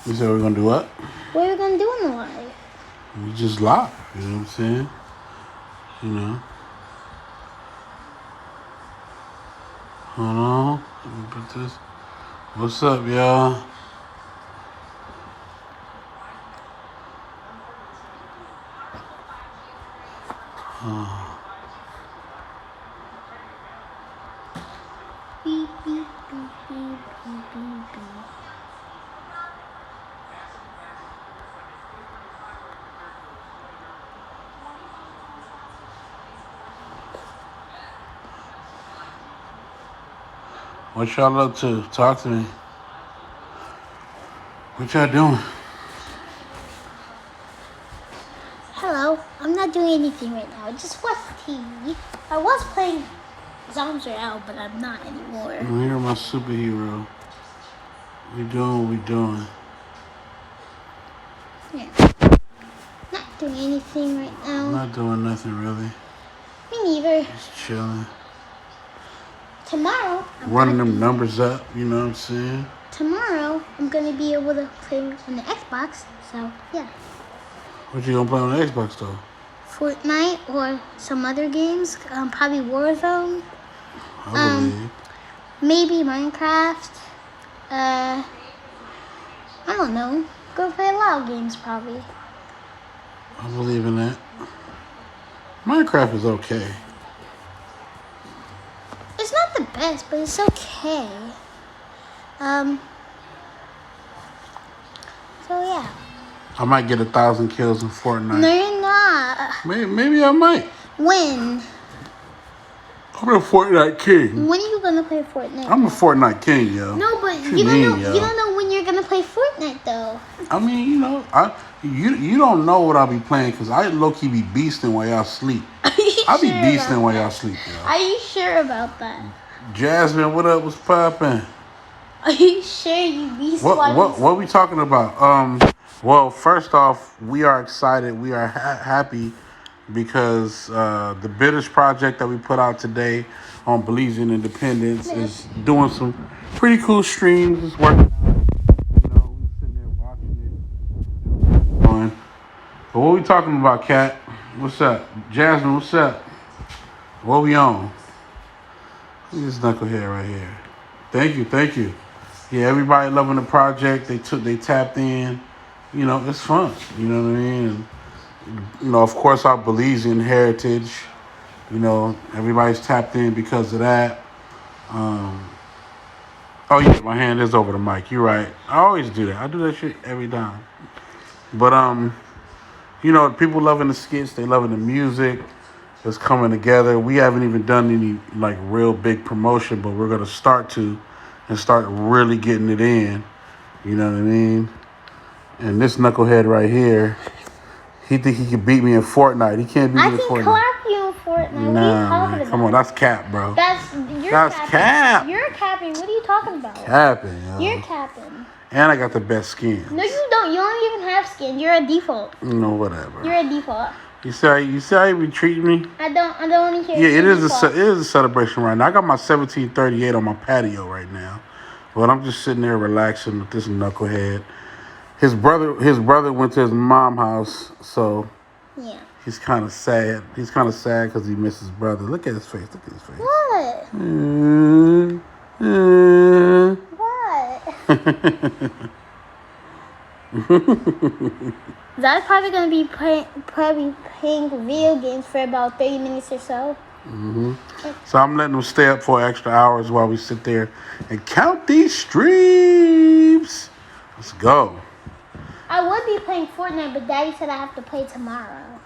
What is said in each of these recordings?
You said we're gonna do what? What are we gonna do in the live? We just live. You know what I'm saying? You know. Hold on. Let me put this. What's up, y'all? Beep, beep, beep, beep, beep, beep, beep. What y'all up to? Talk to me. What y'all doing? Hello, I'm not doing anything right now. I just watched TV. I was playing Zombies Are Out, but I'm not anymore. I'm here, my superhero. We doing what we doing. Yeah. Not doing anything right I'm now. not doing nothing really. Me neither. Just chilling. Tomorrow, Running them numbers up, you know what I'm saying? Tomorrow, I'm gonna be able to play on the Xbox. So yeah. What you gonna play on the Xbox though? Fortnite or some other games. Probably Warzone. I believe. Maybe Minecraft. I don't know. Go play a lot of games probably. I believe in that. Minecraft is okay. It's not the best, but it's okay. So yeah. I might get 1,000 kills in Fortnite. No, you're not. Maybe I might. When? I'm a Fortnite king. When are you gonna play Fortnite? I'm a Fortnite king, yo. No, but What you don't mean, know. yo? You don't know when you're gonna play Fortnite, though. I mean, you know, you don't know what I'll be playing because I low key be beasting while y'all sleep. I be beasting while y'all sleep, yo. Are you sure about that? Jasmine, what up? What's poppin'? Are you sure you beast while you What we talking about? Well, first off, we are excited. We are happy because the Bitters project that we put out today on Belizean Independence is doing some pretty cool streams. It's working. You know, we sitting there watching it. But what we talking about, Kat? What's up, Jasmine? What's up? What we on? Look at this knucklehead right here. Thank you. Yeah, everybody loving the project. They tapped in. You know, it's fun. You know what I mean? And, you know, of course, our Belizean heritage. You know, everybody's tapped in because of that. Oh yeah, my hand is over the mic. You're right. I always do that. I do that shit every time. But you know, people loving the skits. They loving the music. It's coming together. We haven't even done any like real big promotion, but we're gonna start really getting it in. You know what I mean? And this knucklehead right here, he think he can beat me in Fortnite. He can't beat me in Fortnite. I can clap you in Fortnite. Nah, what are you talking man, about? come on, that's cap, bro. That's capping. Cap. You're capping. What are you talking about? Capping, yo. You're capping. And I got the best skin. No, you don't. You don't even have skin. You're a default. No, whatever. You're a default. You see how you be treating me? I don't want to hear. Yeah, it is a celebration right now. I got my 1738 on my patio right now, but I'm just sitting there relaxing with this knucklehead. His brother went to his mom's house, so yeah, he's kind of sad. He's kind of sad because he misses his brother. Look at his face. What? What? That's probably gonna be playing video games for about 30 minutes or so. So I'm letting him stay up for extra hours while we sit there and count these streams. Let's go. I would be playing Fortnite, but Daddy said I have to play tomorrow.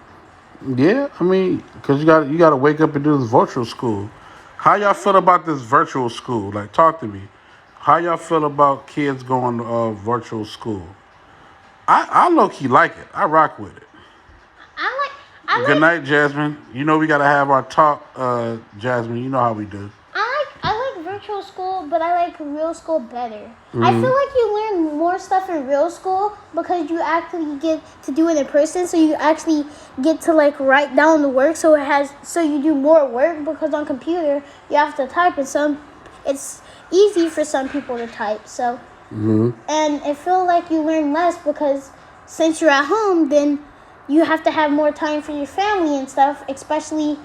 Yeah, I mean, because you got to wake up and do this virtual school. How y'all feel about this virtual school? Like, talk to me. How y'all feel about kids going to virtual school? I low-key like it. I rock with it. Good night, Jasmine. You know we got to have our talk, Jasmine. You know how we do. I like virtual school, but I like real school better. I feel like you learn more stuff in real school because you actually get to do it in person. So you actually get to like write down the work. So you do more work because on computer you have to type, and it's easy for some people to type. So And it feels like you learn less because since you're at home, then you have to have more time for your family and stuff, especially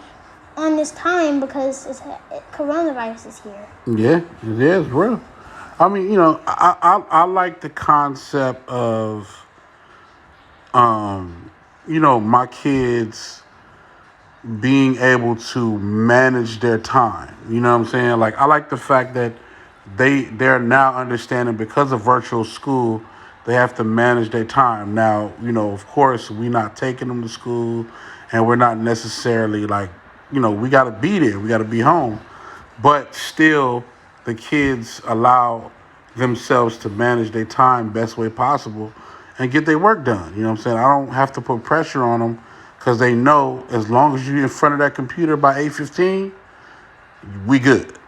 on this time because coronavirus is here. Yeah, it is real. I mean, I like the concept of, my kids being able to manage their time. You know what I'm saying? Like, I like the fact that they're now understanding because of virtual school, they have to manage their time. Now, of course, we're not taking them to school, and we're not necessarily like, we got to be there. We got to be home. But still, the kids allow themselves to manage their time best way possible and get their work done. You know what I'm saying? I don't have to put pressure on them because they know as long as you're in front of that computer by 8:15, we good.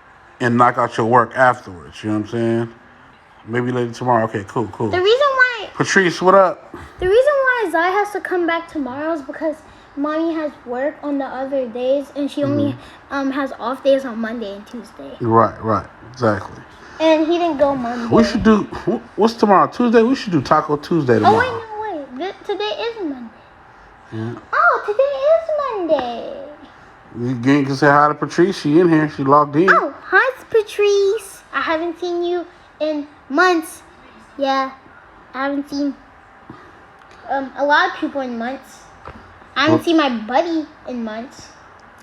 And knock out your work afterwards. You know what I'm saying? Maybe later tomorrow. Okay, cool. The reason why Patrice, what up? The reason why Zai has to come back tomorrow is because mommy has work on the other days, and she only has off days on Monday and Tuesday. Right, exactly. And he didn't go Monday. We should do, what's tomorrow? Tuesday? We should do Taco Tuesday tomorrow. Oh, wait. Today is Monday. Yeah. Oh, today is Monday. You can say hi to Patrice. She in here. She logged in. Oh, hi, Patrice. I haven't seen you in months. Yeah, I haven't seen a lot of people in months. I haven't seen my buddy in months.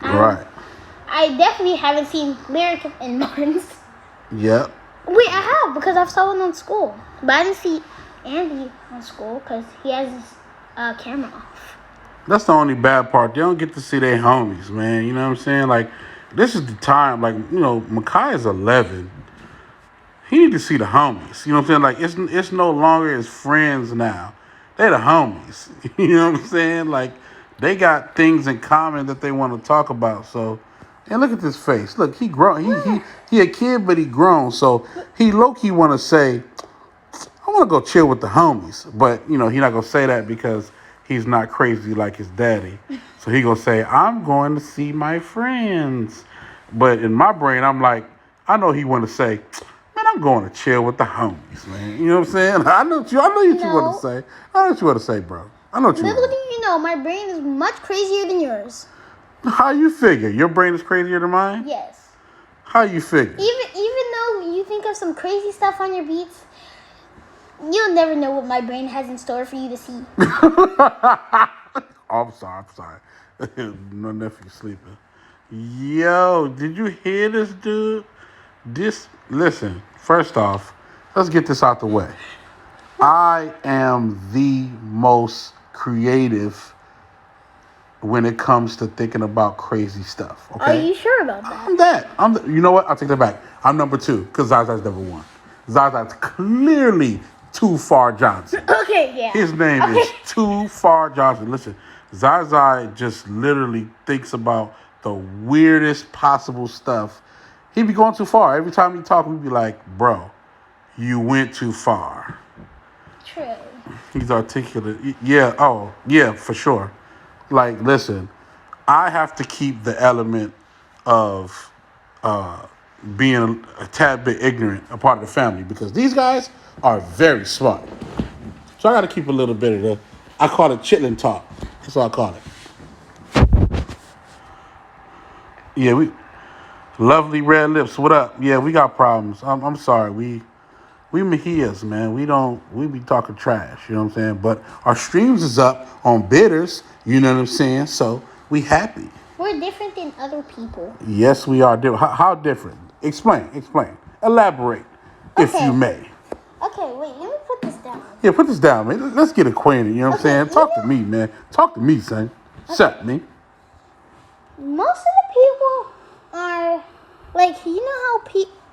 Right. I definitely haven't seen Lyric in months. Yep. Wait, I have because I saw him on school. But I didn't see Andy on school because he has his camera off. That's the only bad part. They don't get to see their homies, man. You know what I'm saying? Like, this is the time. Like, Makai is 11. He need to see the homies. You know what I'm saying? Like, it's no longer his friends now. They're the homies. You know what I'm saying? Like, they got things in common that they want to talk about. So, and look at this face. Look, he grown. He a kid, but he grown. So he low-key want to say, I want to go chill with the homies. But, he not going to say that because he's not crazy like his daddy. So he going to say, I'm going to see my friends. But in my brain, I'm like, I know he want to say, man, I'm going to chill with the homies, man. You know what I'm saying? I know what you want to say. I know what you want to say, bro. I know what you want. Little do you know, my brain is much crazier than yours. How you figure? Your brain is crazier than mine? Yes. How you figure? Even though you think of some crazy stuff on your beats, you'll never know what my brain has in store for you to see. I'm sorry. No nephew sleeping. Yo, did you hear this, dude? Listen, first off, let's get this out the way. I am the most creative when it comes to thinking about crazy stuff. Okay? Are you sure about that? You know what? I'll take that back. I'm number 2 because Zaza's number 1. Zaza's clearly Too Far Johnson. Okay, yeah. His name is Too Far Johnson. Listen, Zaza just literally thinks about the weirdest possible stuff. He be going too far. Every time he talk, we be like, bro, you went too far. True. He's articulate. Yeah, for sure. Like, listen, I have to keep the element of being a tad bit ignorant a part of the family because these guys are very smart. So I got to keep a little bit of I call it chitlin talk. That's what I call it. Yeah, lovely red lips. What up? Yeah, we got problems. I'm sorry. We Mejias, man. We be talking trash, you know what I'm saying? But our streams is up on bidders, you know what I'm saying? So we happy. We're different than other people. Yes, we are different. How different? Explain. Elaborate, if you may. Okay, wait, let me put this down. Yeah, put this down, man. Let's get acquainted, you know what I'm saying? Talk to me, man. Talk to me, son. Shut me. Most of the people are, like, you know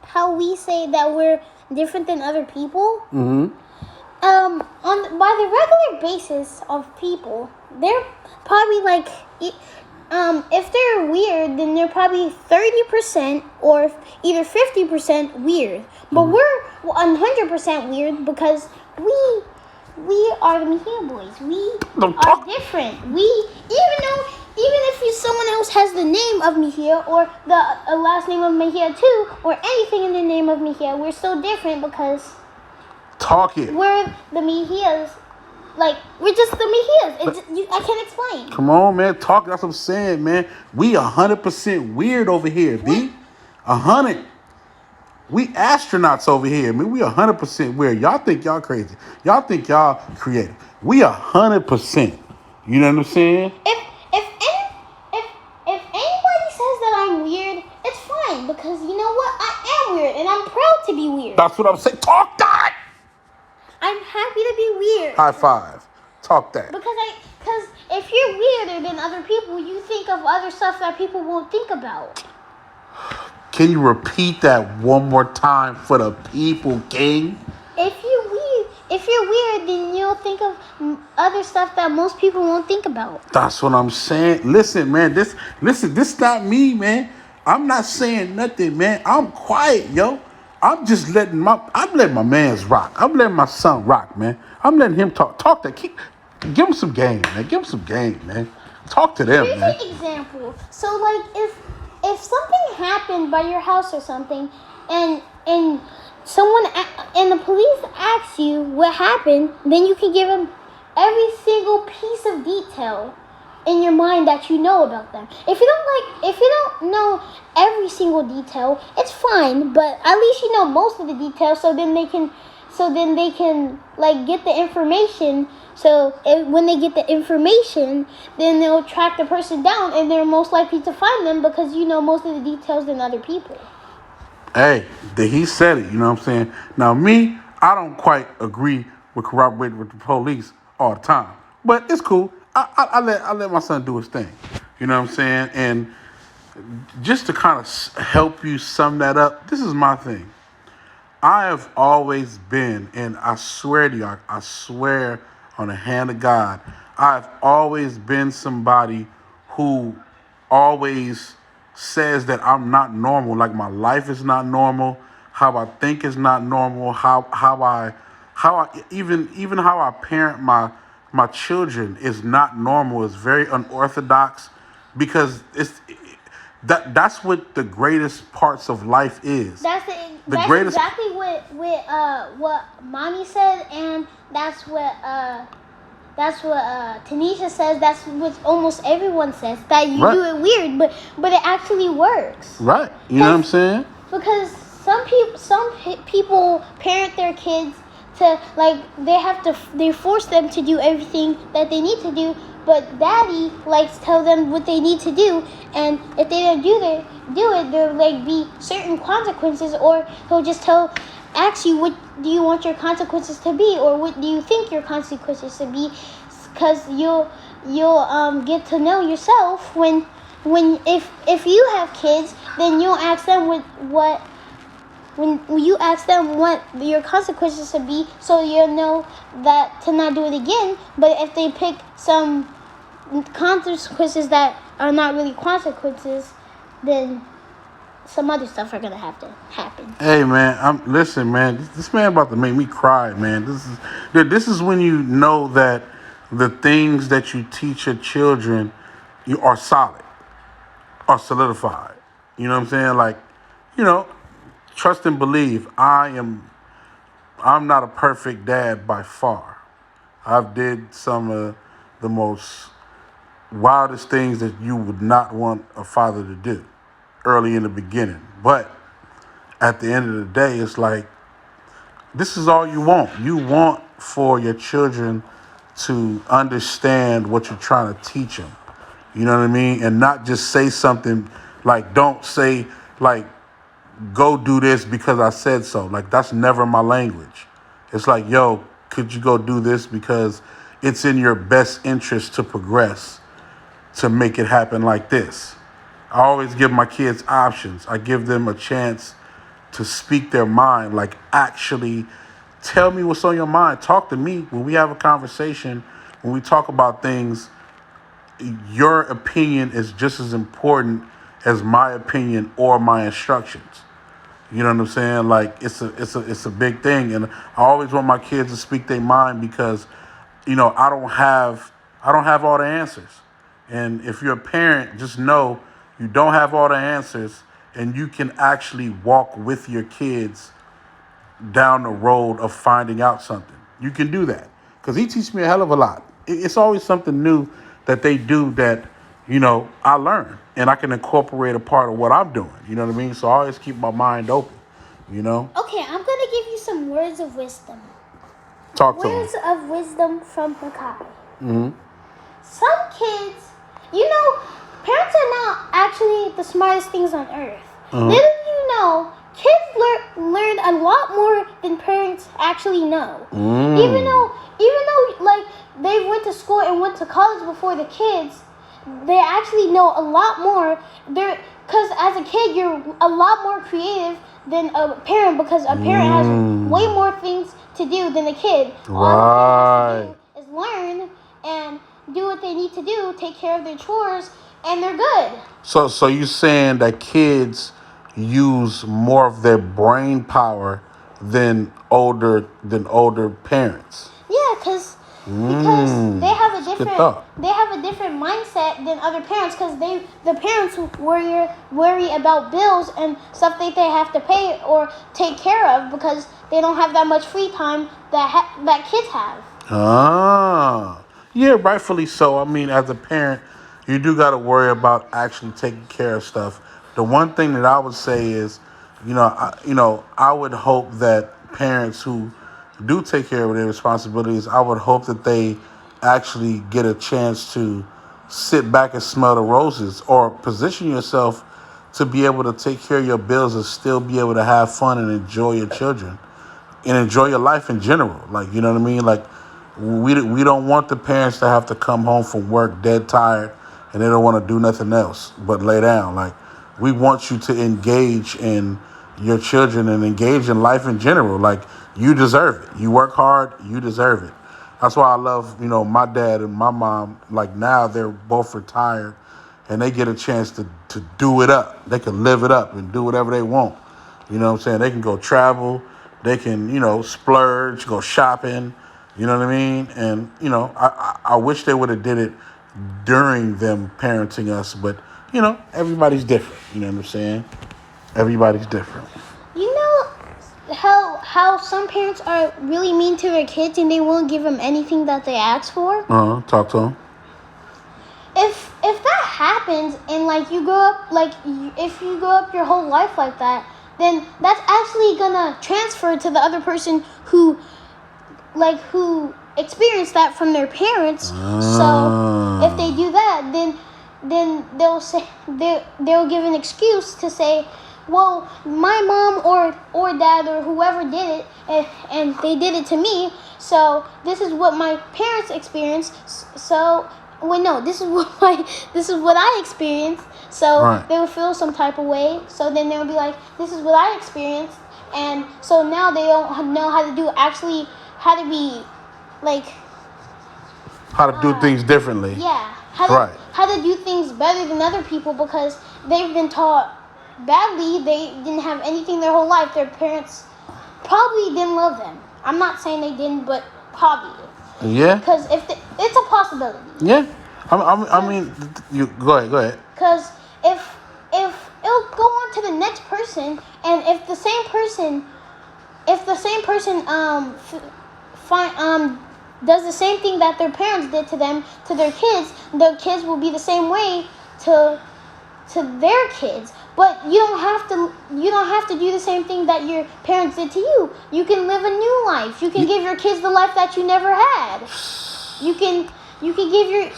how we say that we're different than other people? Mm-hmm. By the regular basis of people, they're probably like, if they're weird, then they're probably 30% or either 50% weird. But we're 100% weird because we are the Mejia boys. We are different. Even if someone else has the name of Mejia or the last name of Mejia too, or anything in the name of Mejia, we're still different because Talk it. We're the Mejias. Like, we're just the Mejias. I can't explain. Come on, man. Talk. That's what I'm saying, man. We 100% weird over here, B. 100. We astronauts over here, man. We 100% weird. Y'all think y'all crazy. Y'all think y'all creative. We 100%. You know what I'm saying? If anybody says that I'm weird, it's fine because you know what? I am weird and I'm proud to be weird. That's what I'm saying. Talk that. I'm happy to be weird. High five. Talk that. Because if you're weirder than other people, you think of other stuff that people won't think about. Can you repeat that one more time for the people, King? If you're weird, then you'll think of other stuff that most people won't think about. That's what I'm saying. Listen, man. This not me, man. I'm not saying nothing, man. I'm quiet, yo. I'm letting my mans rock. I'm letting my son rock, man. I'm letting him talk. Talk that. Give him some game, man. Give him some game, man. Talk to them, Here's man. an example. So, like, if something happened by your house or something, and someone and the police asks you what happened, then you can give them every single piece of detail in your mind that you know about them. If you don't know every single detail, it's fine, but at least you know most of the details, so then they can like get the information. So when they get the information, then they'll track the person down, and they're most likely to find them because you know most of the details than other people. Hey, he said it, you know what I'm saying? Now, me, I don't quite agree with cooperating with the police all the time. But it's cool. I let my son do his thing. You know what I'm saying? And just to kind of help you sum that up, this is my thing. I have always been, and I swear to you, I swear on the hand of God, I've always been somebody who always says that I'm not normal, like my life is not normal, how I think is not normal, how I even how I parent my children is not normal. It's very unorthodox because that's what the greatest parts of life is. That's Greatest. exactly what mommy said, and that's what Tanisha says. That's what almost everyone says. That you do it weird, but it actually works. Right. You know what I'm saying? Because some people parent their kids to, like, they force them to do everything that they need to do, but daddy likes to tell them what they need to do, and if they don't do it, there'll like be certain consequences, or he'll just ask you, what do you want your consequences to be, or what do you think your consequences to be, because you'll get to know yourself if you have kids, then you'll ask them when you ask them what your consequences should be, so you'll know that to not do it again. But if they pick some consequences that are not really consequences, then some other stuff are gonna have to happen. Hey man, listen, man. This man about to make me cry, man. This is when you know that the things that you teach your children you are solid, are solidified. You know what I'm saying? Like, you know, trust and believe. I'm not a perfect dad by far. I've did some of the most wildest things that you would not want a father to do early in the beginning. But at the end of the day, it's like, this is all you want. You want for your children to understand what you're trying to teach them. You know what I mean? And not just say something like, don't say, like, go do this because I said so. Like, that's never my language. It's like, yo, could you go do this because it's in your best interest to progress, to make it happen like this. I always give my kids options. I give them a chance to speak their mind, like actually tell me what's on your mind. Talk to me when we have a conversation, when we talk about things. Your opinion is just as important as my opinion or my instructions. You know what I'm saying? Like, it's a big thing, and I always want my kids to speak their mind because, you know, I don't have all the answers. And if you're a parent, just know you don't have all the answers, and you can actually walk with your kids down the road of finding out something. You can do that because he teaches me a hell of a lot. It's always something new that they do that I learn and I can incorporate a part of what I'm doing. You know what I mean? So I always keep my mind open. Okay, I'm gonna give you some words of wisdom. Talk to Words me. of wisdom from Hakai. Mm-hmm. Some kids, parents are not actually the smartest things on earth. Uh-huh. Little do you know, kids learn a lot more than parents actually know. Even though like they went to school and went to college before the kids, they actually know a lot more. Because as a kid, you're a lot more creative than a parent because a parent has way more things to do than a kid. All the kid has to do is learn and do what they need to do, take care of their chores, and they're good. So you saying that kids use more of their brain power than older parents? Yeah, because they have a different mindset than other parents because the parents worry about bills and stuff that they have to pay or take care of because they don't have that much free time that kids have. Yeah, rightfully so. I mean, as a parent, you do got to worry about actually taking care of stuff. The one thing that I would say is, I would hope that parents who do take care of their responsibilities, I would hope that they actually get a chance to sit back and smell the roses or position yourself to be able to take care of your bills and still be able to have fun and enjoy your children and enjoy your life in general. Like, you know what I mean? Like, we don't want the parents to have to come home from work dead tired and they don't want to do nothing else but lay down. Like, we want you to engage in your children and engage in life in general. Like, you deserve it. You work hard, you deserve it. That's why I love, my dad and my mom. Like, now they're both retired and they get a chance to do it up. They can live it up and do whatever they want. You know what I'm saying? They can go travel. They can, splurge, go shopping. You know what I mean? And, I wish they would have did it during them parenting us. But, everybody's different. You know what I'm saying? Everybody's different. You know how some parents are really mean to their kids and they won't give them anything that they ask for? Talk to them. If that happens and like you grow up if you grow up your whole life like that, then that's actually gonna transfer to the other person who experienced that from their parents. So if they do that, then they'll say they'll give an excuse to say, well, my mom or dad or whoever did it and they did it to me, so this is what my parents experienced. So this is what I experienced. So they will feel some type of way. So then they'll be like, this is what I experienced, and so now they don't know how to do things differently. Yeah, how to do things better than other people because they've been taught badly. They didn't have anything their whole life. Their parents probably didn't love them. I'm not saying they didn't, but probably. Yeah. Because it's a possibility. Yeah. I mean, you go ahead. Because if it'll go on to the next person, and if the same person does the same thing that their parents did to them to their kids, the kids will be the same way to their kids. But you don't have to do the same thing that your parents did to you. You can live a new life. You can give your kids the life that you never had. You can give your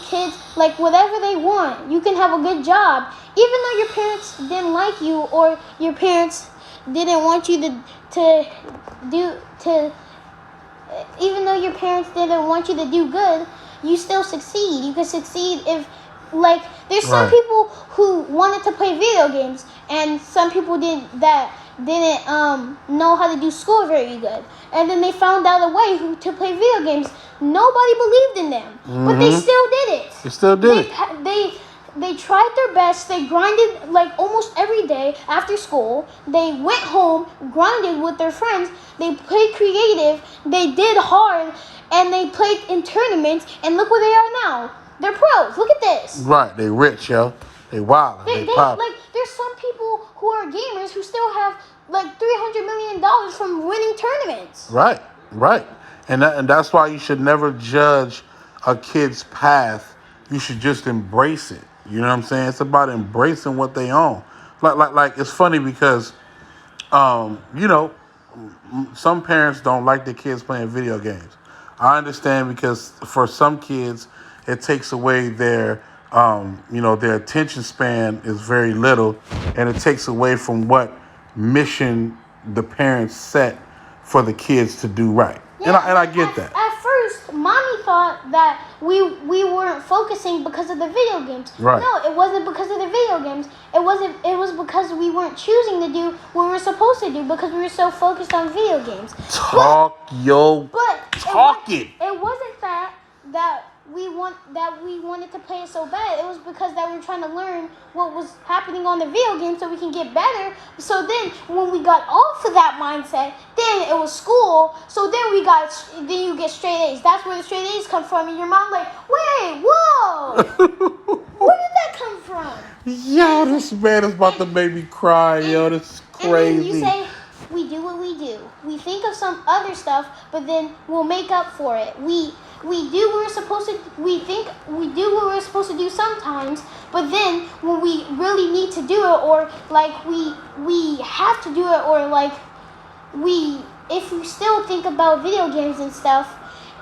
kids like whatever they want. You can have a good job, even though your parents didn't like you or your parents didn't want you even though your parents didn't want you to do good, you still succeed. You can succeed if there's some people who wanted to play video games and some people didn't know how to do school very good, and then they found out a way to play video games. Nobody believed in them, but they still did it. They still did it. They tried their best. They grinded almost every day after school. They went home, grinded with their friends. They played creative. They did hard, and they played in tournaments. And look where they are now. They're pros. Look at this. Right, they rich, yo. They wild. They pop. There's some people who are gamers who still have like $300 million from winning tournaments. Right. And that's why you should never judge a kid's path. You should just embrace it. You know what I'm saying? It's about embracing what they own. Like it's funny because, you know, some parents don't like their kids playing video games. I understand because for some kids, it takes away their, their attention span is very little, and it takes away from what mission the parents set for the kids to do right. Yeah, and I get that. At first, mommy thought that we weren't focusing because of the video games. Right. No, it wasn't because of the video games. It was because we weren't choosing to do what we were supposed to do because we were so focused on video games. Talk it. It wasn't that we wanted to play it so bad. It was because that we were trying to learn what was happening on the video game so we can get better. So then when we got off of that mindset, then it was school. So then you get straight A's. That's where the straight A's come from. And your mom like, wait, whoa, where did that come from? Yo, this man is about to make me cry. Yo, this is crazy. And then you say, we do what we do. We think of some other stuff, but then we'll make up for it. We do what we're supposed to. We think we do what we're supposed to do sometimes, but then when we really need to do it, or like we have to do it, or like if you still think about video games and stuff,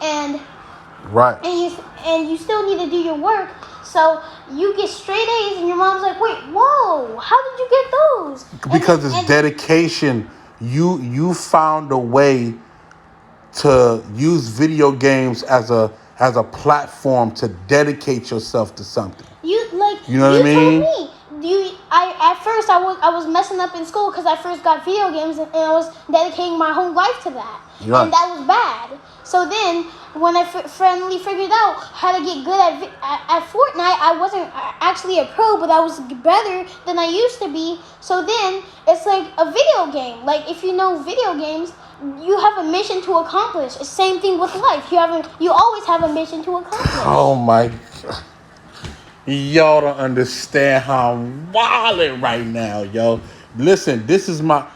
and right, and you still need to do your work, so you get straight A's, and your mom's like, wait, whoa, how did you get those? Because it's dedication. You found a way to use video games as a platform to dedicate yourself to something. You know what I mean? Told me. At first I was messing up in school because I first got video games and I was dedicating my whole life to that, right. And that was bad. So then when I finally figured out how to get good at Fortnite, I wasn't actually a pro, but I was better than I used to be. So then it's like a video game. Like if you know video games, you have a mission to accomplish. It's the same thing with life. You always have a mission to accomplish. Oh my God. Y'all don't understand how I'm wilding right now, yo. Listen, this is my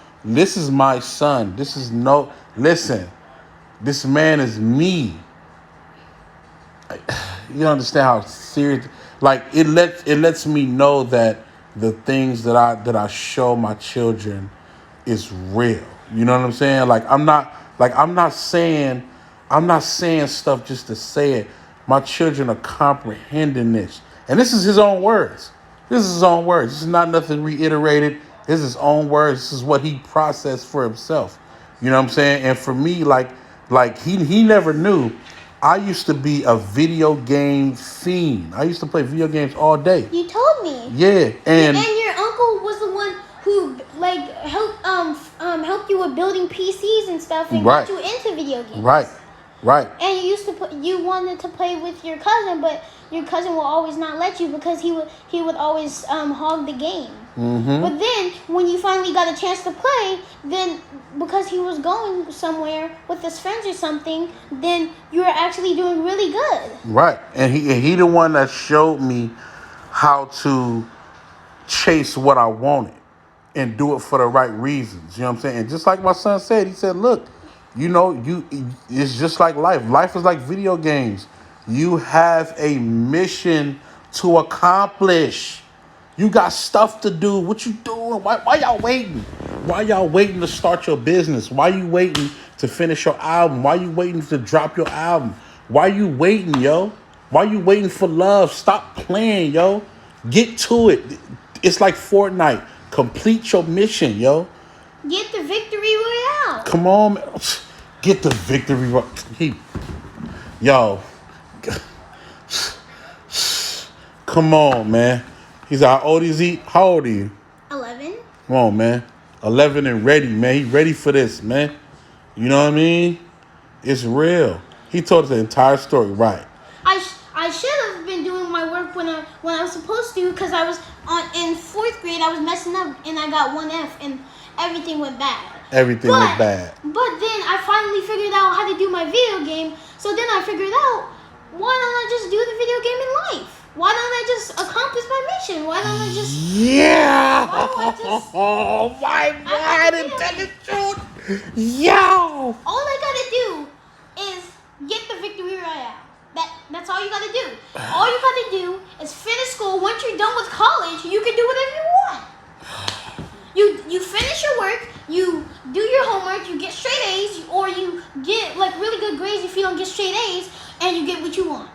son. Listen, this man is me. You understand how serious, like it lets me know that the things that I show my children is real. You know what I'm saying? I'm not saying stuff just to say it. My children are comprehending this. And this is his own words. This is not nothing reiterated. This is his own words. This is what he processed for himself. You know what I'm saying? And for me, like he never knew. I used to be a video game fiend. I used to play video games all day. You told me. Yeah. And your uncle was the one who helped you with building PCs and stuff and got you into video games. Right. And you wanted to play with your cousin, but your cousin will always not let you because he would always hog the game. Mm-hmm. But then when you finally got a chance to play, then because he was going somewhere with his friends or something, then you were actually doing really good. Right. And he the one that showed me how to chase what I wanted and do it for the right reasons. You know what I'm saying? And just like my son said, he said, look, it's just like life. Life is like video games. You have a mission to accomplish. You got stuff to do. What you doing? Why y'all waiting? Why y'all waiting to start your business? Why you waiting to finish your album? Why you waiting to drop your album? Why you waiting, yo? Why you waiting for love? Stop playing, yo. Get to it. It's like Fortnite. Complete your mission, yo. Get the victory royale. Come on, man. Get the victory royale. Yo. Come on, man. He's how old is he? How old are you? 11. Come on, man. 11 and ready, man. He ready for this, man. You know what I mean? It's real. He told us the entire story, right? I should have been doing my work when I was supposed to, because I was in 4th grade. I was messing up and I got 1F and everything went bad. Everything went bad. But then I finally figured out how to do my video game. So then I figured out, why don't I just do the video game in life? Why don't I just accomplish my mission? Why don't I just... Yeah. Why don't I just... Oh my God! Intended truth. Yo. All I gotta do is get the victory royale. That's all you gotta do. All you gotta do is finish school. Once you're done with college, you can do whatever you want. You finish your work, you do your homework, you get straight A's, or you get like really good grades if you don't get straight A's, and you get what you want.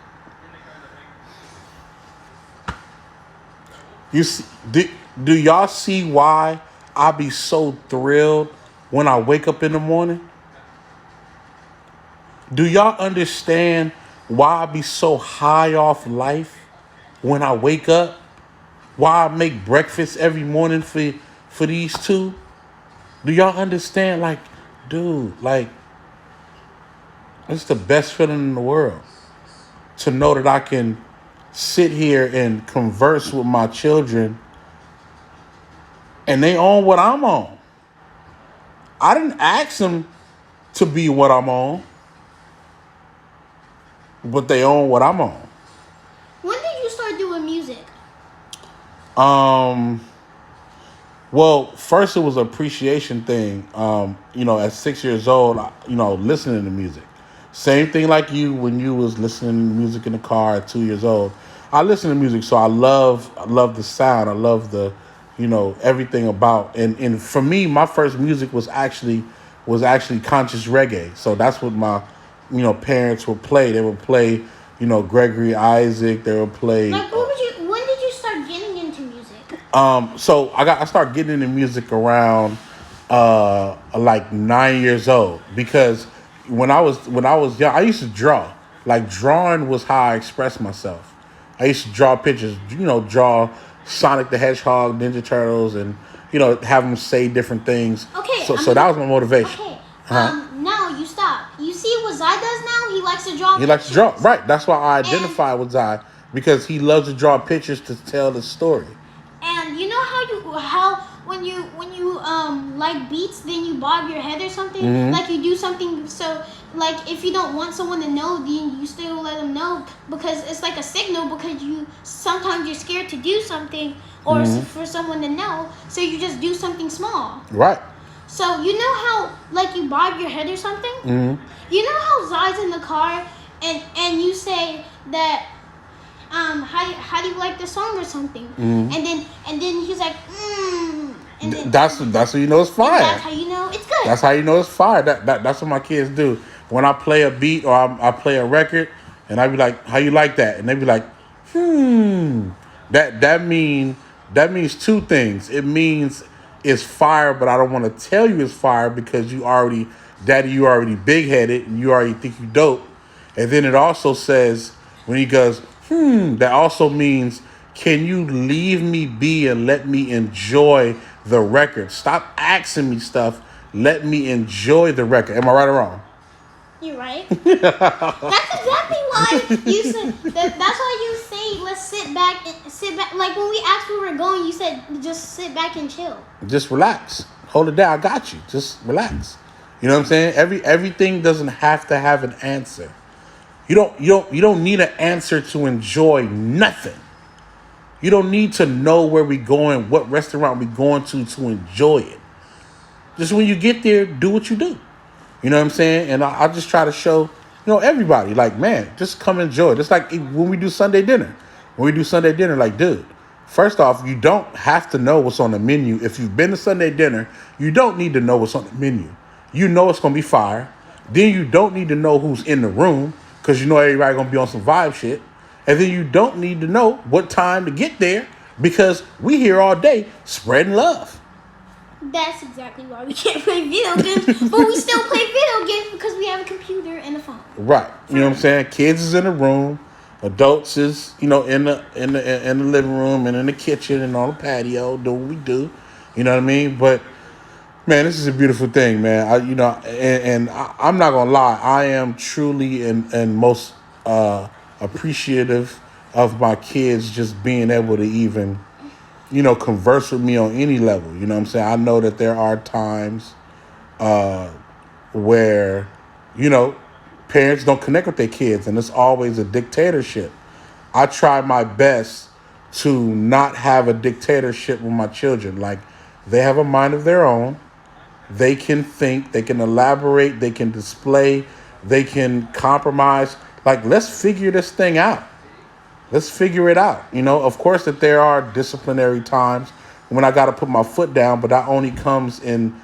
You see, do y'all see why I be so thrilled when I wake up in the morning? Do y'all understand why I be so high off life when I wake up? Why I make breakfast every morning for these two? Do y'all understand? Like, dude, like, it's the best feeling in the world to know that I can sit here and converse with my children and they on what I'm on. I didn't ask them to be what I'm on, but they own what I'm on. When did you start doing music? Well, first it was an appreciation thing. At 6 years old, listening to music. Same thing like you when you was listening to music in the car at 2 years old. I listen to music, so I love the sound. I love the, everything about. And for me, my first music was actually conscious reggae. So that's what my, parents would play. They would play, Gregory Isaac. They would play. Like, when did you start getting into music? So I started getting into music around like 9 years old, because when I was young, I used to draw. Like, drawing was how I expressed myself. I used to draw pictures, draw Sonic the Hedgehog, Ninja Turtles, and have them say different things. Okay. So that was my motivation. Okay. Now you stop. You see what Zai does now? He likes to draw. He likes to draw, right? That's why I identify with Zai, because he loves to draw pictures to tell the story. And you know how when you like beats, then you bob your head or something. Mm-hmm. Like, you do something, so like if you don't want someone to know, then you still let them know, because it's like a signal, because sometimes you're scared to do something, or Mm-hmm. for someone to know, so you just do something small. Right. So you know how, like, you bob your head or something? Mm-hmm. You know how Zai's in the car and you say that how do you like the song or something? Mm-hmm. And then he's like, and then That's how you know it's fire. that's how you know it's good. That's how you know it's fire. That's what my kids do. When I play a beat or I play a record, and I be like, "How you like that?" and they be like, That means two things. It means it's fire, but I don't want to tell you it's fire because you already big headed and you already think you dope. And then it also says, when he goes, that also means, can you leave me be and let me enjoy the record? Stop asking me stuff. Let me enjoy the record. Am I right or wrong? You're right. That's exactly why you said that. That's why you say, let's sit back. Like, when we asked where we're going, you said just sit back and chill. Just relax. Hold it down. I got you. Just relax. You know what I'm saying? Everything doesn't have to have an answer. You don't need an answer to enjoy nothing. You don't need to know where we're going, what restaurant we're going to enjoy it. Just when you get there, do what you do. You know what I'm saying? And I just try to show, everybody, like, man, just come enjoy. Just like when we do Sunday dinner. Like, dude, first off, you don't have to know what's on the menu. If you've been to Sunday dinner, you don't need to know what's on the menu. You know it's going to be fire. Then you don't need to know who's in the room, because you know everybody going to be on some vibe shit. And then you don't need to know what time to get there, because we here all day spreading love. That's exactly why we can't play video games, but we still play video games because we have a computer and a phone. Right. You know what I'm saying? Kids is in the room, adults is, in the living room and in the kitchen and on the patio, do what we do. You know what I mean? But man, this is a beautiful thing, man. I'm not gonna lie, I am truly and most appreciative of my kids just being able to even, converse with me on any level. You know what I'm saying? I know that there are times where, parents don't connect with their kids, and it's always a dictatorship. I try my best to not have a dictatorship with my children. Like, they have a mind of their own. They can think, they can elaborate, they can display, they can compromise. Like, let's figure this thing out. Let's figure it out. Of course that there are disciplinary times when I got to put my foot down, but that only comes in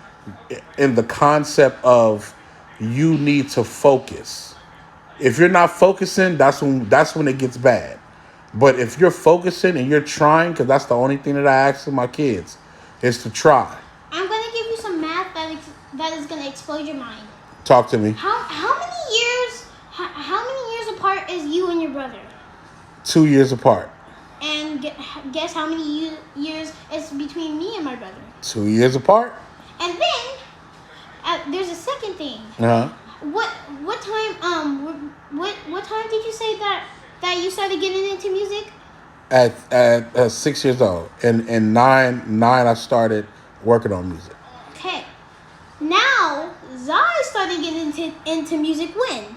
the concept of you need to focus. If you're not focusing, that's when it gets bad. But if you're focusing and you're trying, because that's the only thing that I ask of my kids, is to try. I'm gonna give you some math that is gonna explode your mind. Talk to me. How many years apart is you and your brother? 2 years apart. And guess how many years is between me and my brother? 2 years apart. And then there's a second thing. Uh-huh. What time did you say that you started getting into music? At 6 years old, and nine I started working on music. Okay. Now Zai started getting into music when?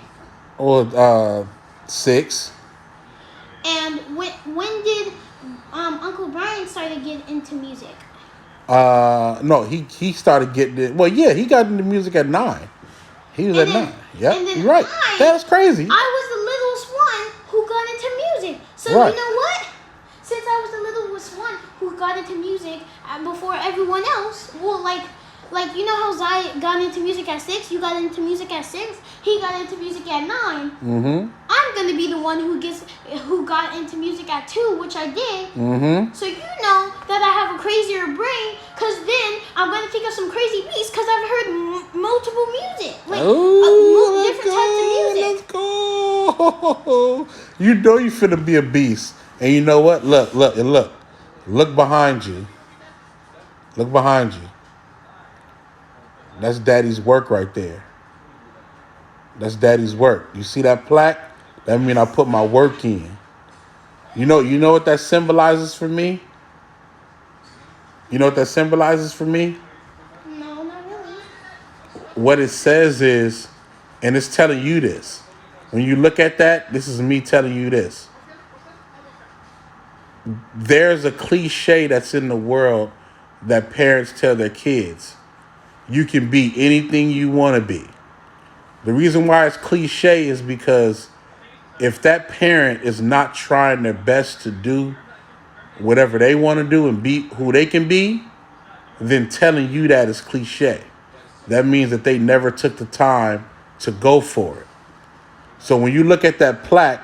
Well, 6. And when did Uncle Brian started getting into music? No, he started getting it. Well, yeah, he got into music at 9. He was at 9. Yep, you're right. That's crazy. I was the littlest one who got into music. So right. You know what? Since I was the littlest one who got into music before everyone else, well, like you know how Zai got into music at 6, you got into music at 6, he got into music at 9. Mm-hmm. I'm gonna be the one who got into music at 2, which I did. Mm-hmm. So you know that I have a crazier brain, cause then I'm gonna think of some crazy beats, cause I've heard multiple music, like different types of music. Let's go. You know you finna be a beast, and you know what? Look behind you. Look behind you. That's Daddy's work right there. That's Daddy's work. You see that plaque? That means I put my work in. You know what that symbolizes for me? You know what that symbolizes for me? No, not really. What it says is, and it's telling you this. When you look at that, this is me telling you this. There's a cliche that's in the world that parents tell their kids. You can be anything you want to be. The reason why it's cliche is because if that parent is not trying their best to do whatever they want to do and be who they can be, then telling you that is cliche. That means that they never took the time to go for it. So when you look at that plaque,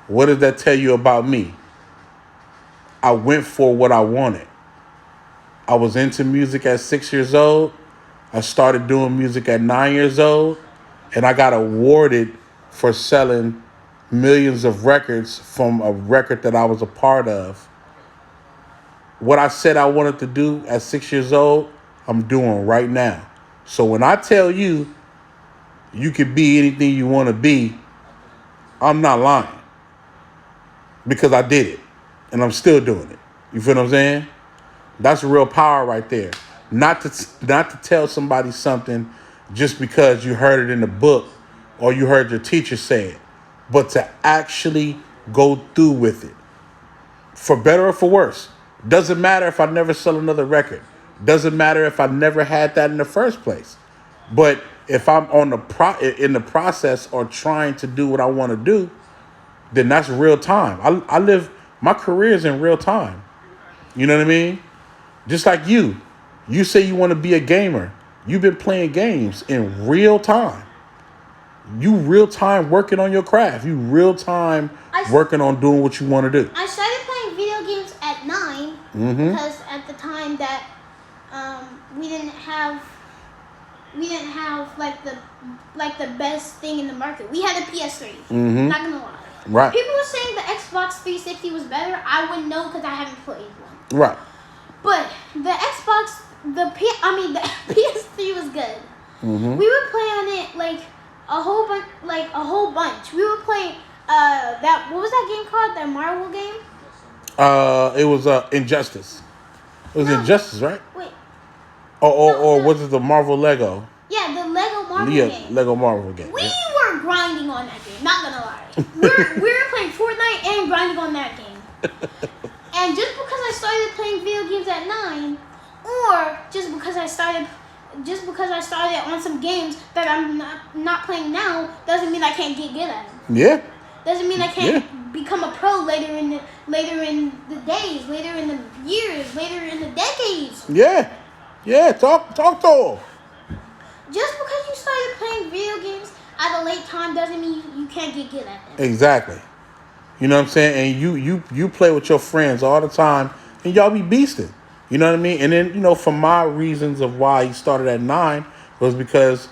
what does that tell you about me? I went for what I wanted. I was into music at 6 years old. I started doing music at 9 years old, and I got awarded for selling millions of records from a record that I was a part of. What I said I wanted to do at 6 years old, I'm doing right now. So when I tell you, you can be anything you want to be, I'm not lying. Because I did it, and I'm still doing it. You feel what I'm saying? That's real power right there. Not to tell somebody something just because you heard it in the book or you heard your teacher say it, but to actually go through with it. For better or for worse. Doesn't matter if I never sell another record. Doesn't matter if I never had that in the first place. But if I'm in the process or trying to do what I want to do, then that's real time. I live, my career is in real time. You know what I mean? Just like you. You say you want to be a gamer. You've been playing games in real time. You real time working on your craft. You real time working on doing what you want to do. I started playing video games at 9 because at the time that we didn't have like the best thing in the market. We had a PS3. Not gonna lie. Right. People were saying the Xbox 360 was better. I wouldn't know because I haven't played one. Right. But the Xbox, the PS3 was good. We would play on it like a whole bunch. We would play that. What was that game called? That Marvel game? It was Injustice. It was Injustice, right? Wait. Or was it the Marvel Lego? Yeah, the Lego Marvel game. Lego Marvel game. We were grinding on that game. Not gonna lie. We were playing Fortnite and grinding on that game. And just because I started playing video games at 9, or just because I started on some games that I'm not playing now, doesn't mean I can't get good at them. Yeah. Doesn't mean I can't become a pro later in the days, later in the years, later in the decades. Yeah. Yeah. Talk to him. Just because you started playing video games at a late time doesn't mean you can't get good at them. Exactly. You know what I'm saying? And you play with your friends all the time, and y'all be beasting. You know what I mean? And then, for my reasons of why he started at 9 was because,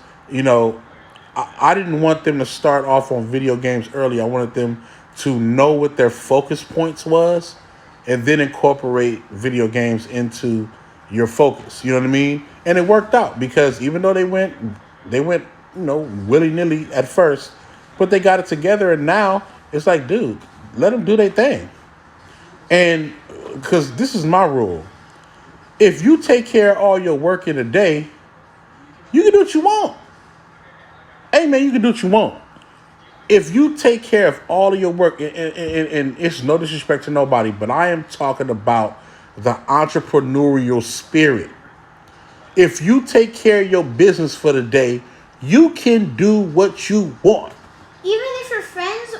I didn't want them to start off on video games early. I wanted them to know what their focus points was and then incorporate video games into your focus. You know what I mean? And it worked out because even though they went, willy-nilly at first, but they got it together, and now it's like, dude, let them do their thing. And because this is my rule. If you take care of all your work in a day, you can do what you want. Hey, man, you can do what you want. If you take care of all of your work, and it's no disrespect to nobody, but I am talking about the entrepreneurial spirit. If you take care of your business for the day, you can do what you want. Even if your friends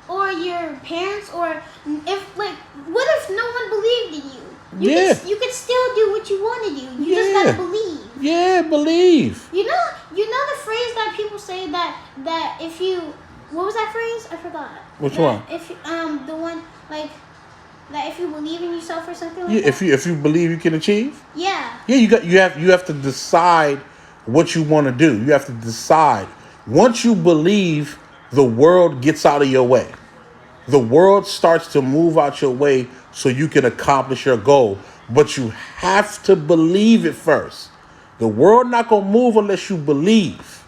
or your parents, or if, like, what if no one believed in you? You can still do what you want to do. You just gotta believe. Yeah, believe. You know the phrase that people say that if you, what was that phrase? I forgot. Which one? If the one like that if you believe in yourself or something like that. If you believe you can achieve. Yeah. Yeah, you have to decide what you want to do. You have to decide. Once you believe, the world gets out of your way. The world starts to move out your way so you can accomplish your goal. But you have to believe it first. The world not going to move unless you believe.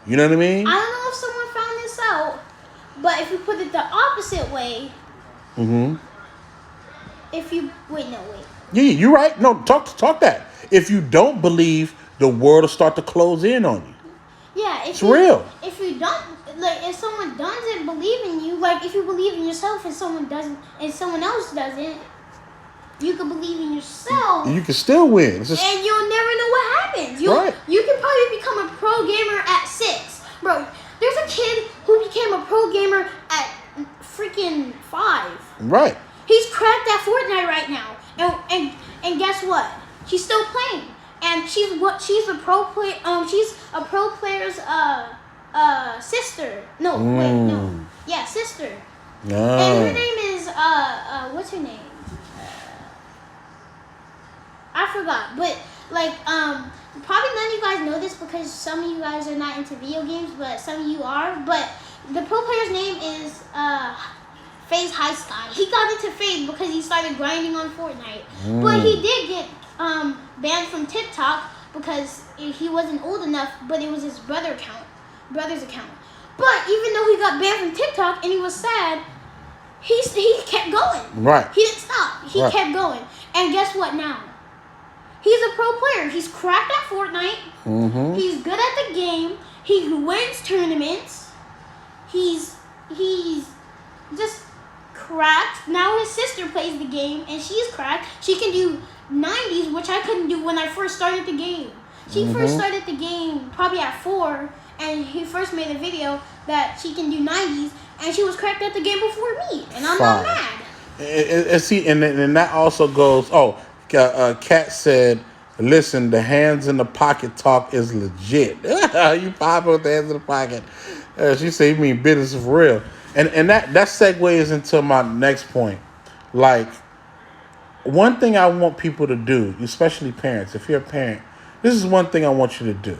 You know what I mean? I don't know if someone found this out, but if you put it the opposite way. Mm-hmm. Wait. Yeah, you're right. No, talk that. If you don't believe, the world will start to close in on you. Yeah, it's real. If you don't, like, if someone doesn't believe in you, like, if you believe in yourself and someone doesn't, and someone else doesn't, you can believe in yourself. You can still win. And you'll never know what happens. You can probably become a pro gamer at 6. Bro, there's a kid who became a pro gamer at freaking 5. Right. He's cracked at Fortnite right now. And guess what? She's still playing. And she's a pro player. She's a pro player's sister. No, wait, no. Yeah, sister. No. And her name is what's her name? I forgot. But like probably none of you guys know this because some of you guys are not into video games, but some of you are. But the pro player's name is FaZe High Sky. He got into FaZe because he started grinding on Fortnite. But he did get banned from TikTok because he wasn't old enough, but it was his brother's account. But even though he got banned from TikTok and he was sad, he kept going. Right. He didn't stop. He kept going. And guess what now? He's a pro player. He's cracked at Fortnite. Mm-hmm. He's good at the game. He wins tournaments. He's just cracked. Now his sister plays the game and she's cracked. She can do 90s, which I couldn't do when I first started the game. She first started the game probably at 4, and he first made a video that she can do 90s, and she was cracked at the game before me, and I'm not mad. And see, and that also goes. Kat said, "Listen, the hands in the pocket talk is legit." You pop with the hands in the pocket. She said, "You mean business for real?" And that segues into my next point. Like, one thing I want people to do, especially parents, if you're a parent, this is one thing I want you to do.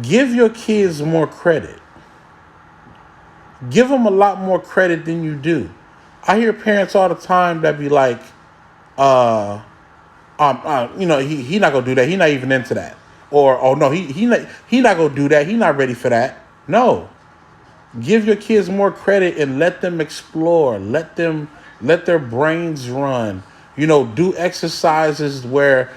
Give your kids more credit. Give them a lot more credit than you do. I hear parents all the time that be like, he not gonna do that. He not even into that. Or, oh no, he not gonna do that. He not ready for that. No. Give your kids more credit and let them explore. Let their brains run. Do exercises where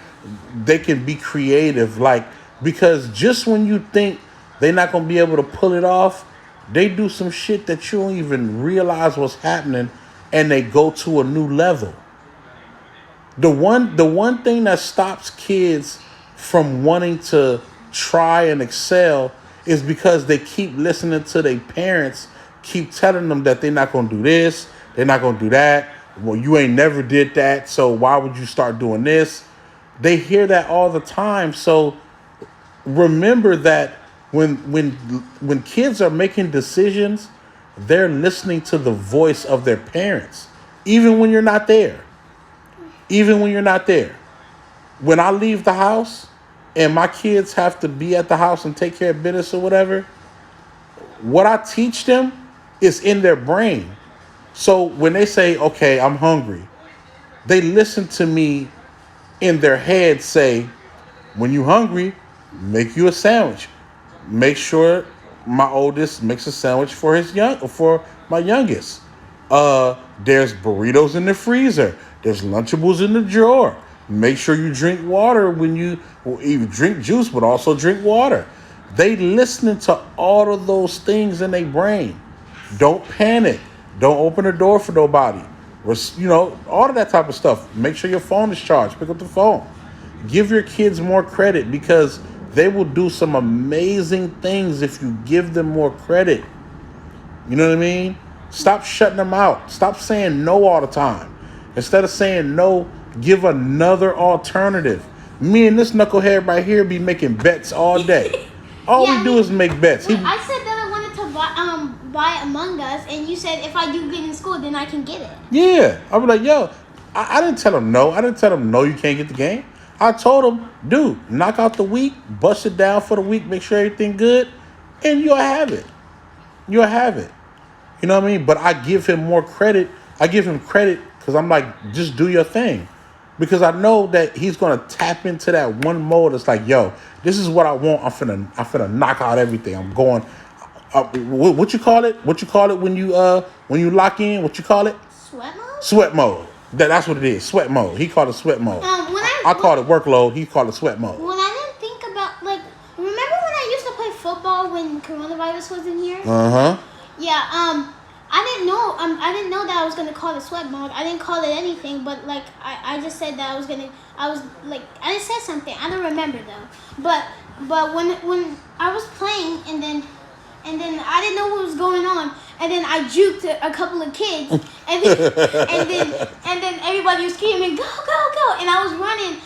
they can be creative. Like, because just when you think they're not gonna be able to pull it off, they do some shit that you don't even realize what's happening, and they go to a new level. The one thing that stops kids from wanting to try and excel is because they keep listening to their parents keep telling them that they're not going to do this, they're not going to do that. Well, you ain't never did that, so why would you start doing this? They hear that all the time. So remember that when kids are making decisions, they're listening to the voice of their parents, even when you're not there. Even when you're not there. When I leave the house and my kids have to be at the house and take care of business or whatever, what I teach them is in their brain. So when they say, okay, I'm hungry, they listen to me in their head say, when you hungry, make you a sandwich. Make sure my oldest makes a sandwich for my youngest. There's burritos in the freezer. There's Lunchables in the drawer. Make sure you drink water when you even drink juice, but also drink water. They listening to all of those things in their brain. Don't panic. Don't open the door for nobody. All of that type of stuff. Make sure your phone is charged. Pick up the phone. Give your kids more credit because they will do some amazing things if you give them more credit. You know what I mean? Stop shutting them out. Stop saying no all the time. Instead of saying no, give another alternative. Me and this knucklehead right here be making bets all day. All we do is make bets. I said that I wanted to buy Among Us, and you said if I do good in school, then I can get it. Yeah. I was like, yo, I didn't tell him no. I didn't tell him no, you can't get the game. I told him, dude, knock out the week, bust it down for the week, make sure everything good, and you'll have it. You'll have it. You know what I mean? But I give him more credit. I give him credit because I'm like, just do your thing. Because I know that he's going to tap into that one mode. It's like, yo, this is what I want. I'm finna knock out everything. I'm going, what you call it? What you call it when you lock in? What you call it? Sweat mode? Sweat mode. That's what it is. Sweat mode. He called it sweat mode. I call it workload. He called it sweat mode. When I didn't think about, remember when I used to play football when coronavirus was in here? Uh-huh. Yeah, I didn't know. I didn't know that I was gonna call it sweat mode. I didn't call it anything, but I just said that I just said something. I don't remember though. But when I was playing and then I didn't know what was going on, and then I juked a couple of kids, and then everybody was screaming, go, go, go, and I was running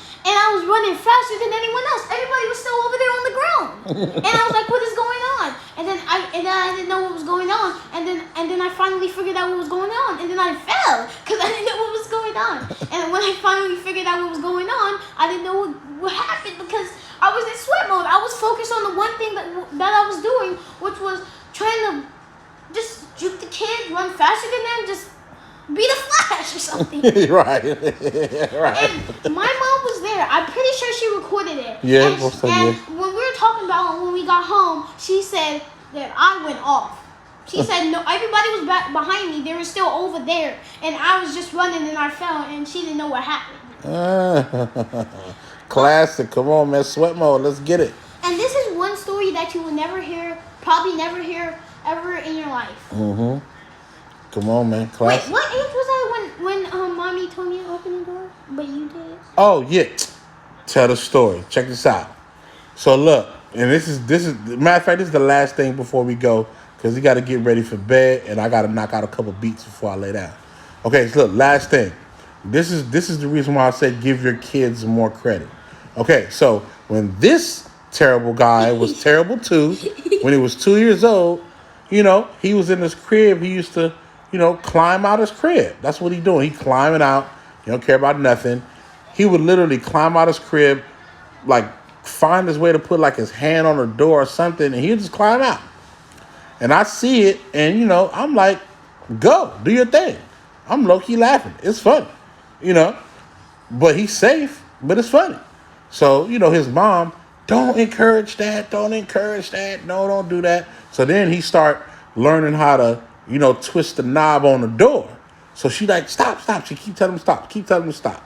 faster than anyone else. Everybody was still over there on the ground, and I was like, what is going on? And then I didn't know what was going on, and then I finally figured out what was going on, and then I fell because I didn't know what was going on. And when I finally figured out what was going on, I didn't know what happened because I was in sweat mode. I was focused on the one thing that I was doing, which was trying to just juke the kid, run faster than them, just be the Flash or something. Right. And my mom was there. I'm pretty sure she recorded it. Yeah. And when we were talking about when we got home, she said that I went off. She said no, everybody was behind me. They were still over there, and I was just running and I fell, and she didn't know what happened. Classic. Come on, man. Sweat mode. Let's get it. And this is one story that you will probably never hear ever in your life. Mm-hmm. Come on, man. Classic. Wait, what age was I when mommy told me to open the door? But you did. Oh yeah. Tell the story. Check this out. So look, and this is matter of fact, this is the last thing before we go, because we got to get ready for bed, and I got to knock out a couple beats before I lay down. Okay, so look, last thing. This is the reason why I said give your kids more credit. Okay, so when this terrible guy was terrible too, when he was 2 years old, he was in his crib. He used to, climb out his crib. That's what he doing. He climbing out. He don't care about nothing. He would literally climb out his crib, find his way to put his hand on the door or something, and he'd just climb out. And I see it, and I'm like, go, do your thing. I'm low-key laughing. It's funny, but he's safe, but it's funny. So, his mom, don't encourage that. No, don't do that. So then he start learning how to, twist the knob on the door. So she stop. She keep telling him stop.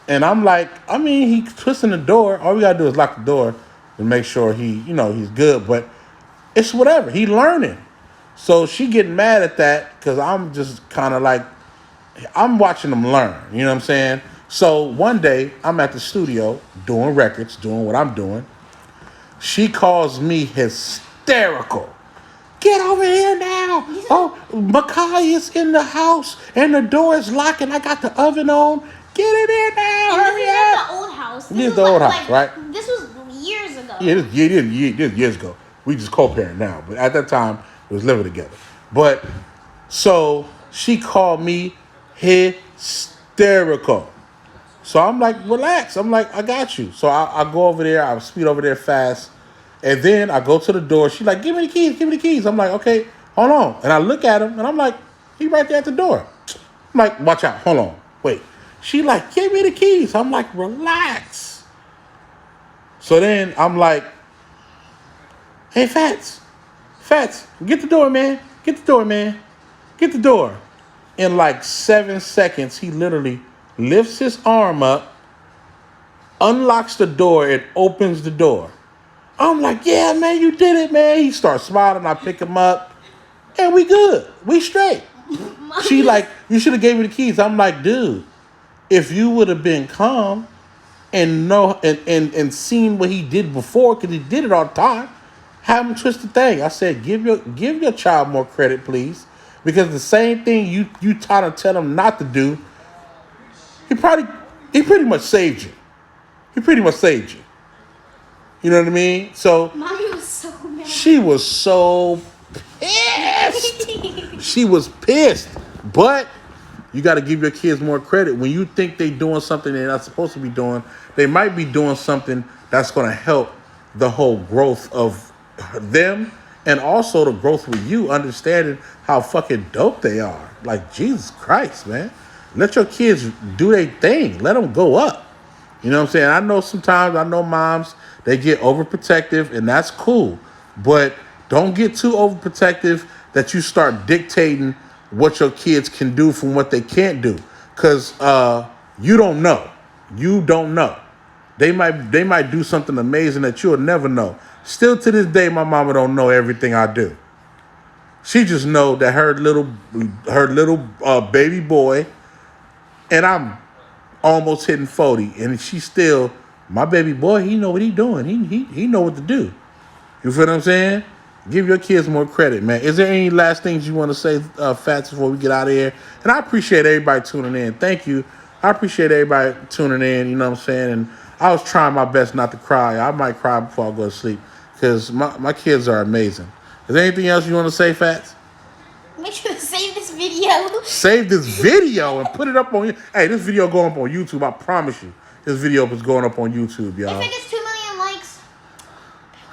And I'm like, he's twisting the door. All we got to do is lock the door and make sure he's good. But it's whatever. He learning. So she getting mad at that because I'm just kind of like, I'm watching them learn. You know what I'm saying? So one day I'm at the studio doing records, doing what I'm doing. She calls me hysterical. Get over here now. Oh, Makai is in the house and the door is locked and I got the oven on. Get in there now. And Hurry this is up. at the old house. This is the old house, right? This was years ago. Yeah, this years ago. We just co-parent now. But at that time, we was living together. But so she called me hysterical. So I'm like, relax. I'm like, I got you. So I go over there. I speed over there fast. And then I go to the door. She's like, give me the keys. Give me the keys. I'm like, okay, hold on. And I look at him and I'm like, he right there at the door. I'm like, watch out. Hold on. Wait. She like, give me the keys. I'm like, relax. So then I'm like, hey, Fats, get the door, man. Get the door, man. Get the door. In like 7 seconds, he literally lifts his arm up, unlocks the door, and opens the door. I'm like, yeah, man, you did it, man. He starts smiling. I pick him up, and we good. We straight. She like, you should have gave me the keys. I'm like, dude, if you would have been calm and know and seen what he did before, because he did it all the time, have him twist the thing. I said, give your child more credit, please, because the same thing you trying to tell him not to do, he pretty much saved you. He pretty much saved you. You know what I mean? So Mommy was so mad. she was so pissed. She was pissed. But you got to give your kids more credit. When you think they're doing something they're not supposed to be doing, they might be doing something that's going to help the whole growth of them and also the growth with you, understanding how fucking dope they are. Like, Jesus Christ, man. Let your kids do their thing. Let them go up. You know what I'm saying? I know sometimes, moms, they get overprotective, and that's cool. But don't get too overprotective that you start dictating what your kids can do from what they can't do. Because you don't know. You don't know. They might do something amazing that you'll never know. Still to this day, my mama don't know everything I do. She just know that her little baby boy, and I'm almost hitting 40, and she's still, my baby boy, he know what he doing. He know what to do. You feel what I'm saying? Give your kids more credit, man. Is there any last things you want to say, Fats, before we get out of here? And I appreciate everybody tuning in. Thank you. I appreciate everybody tuning in, you know what I'm saying? And I was trying my best not to cry. I might cry before I go to sleep because my kids are amazing. Is there anything else you want to say, Fats? Make sure to save this video. Save this video and put it up on. Hey, this video going up on YouTube. I promise you, this video is going up on YouTube, y'all. If it gets 2 million likes,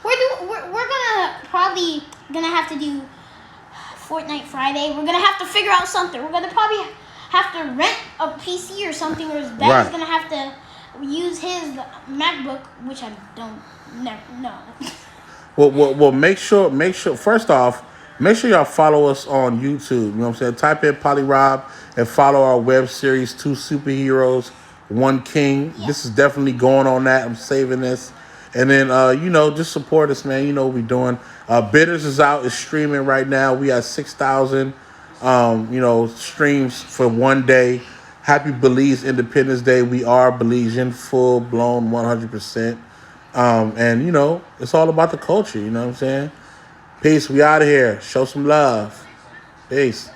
we're probably gonna have to do Fortnite Friday. We're gonna have to figure out something. We're gonna probably have to rent a PC or something, or his dad's gonna have to use his MacBook, which I don't know. Well, make sure. First off, make sure y'all follow us on YouTube. You know what I'm saying? Type in PolyRob and follow our web series, 2 Superheroes, 1 King. Yeah. This is definitely going on that. I'm saving this. And then, just support us, man. You know what we're doing. Bitters is out. It's streaming right now. We have 6,000, streams for one day. Happy Belize Independence Day. We are Belizean, full-blown, 100%. And, it's all about the culture. You know what I'm saying? Peace. We out of here. Show some love. Peace.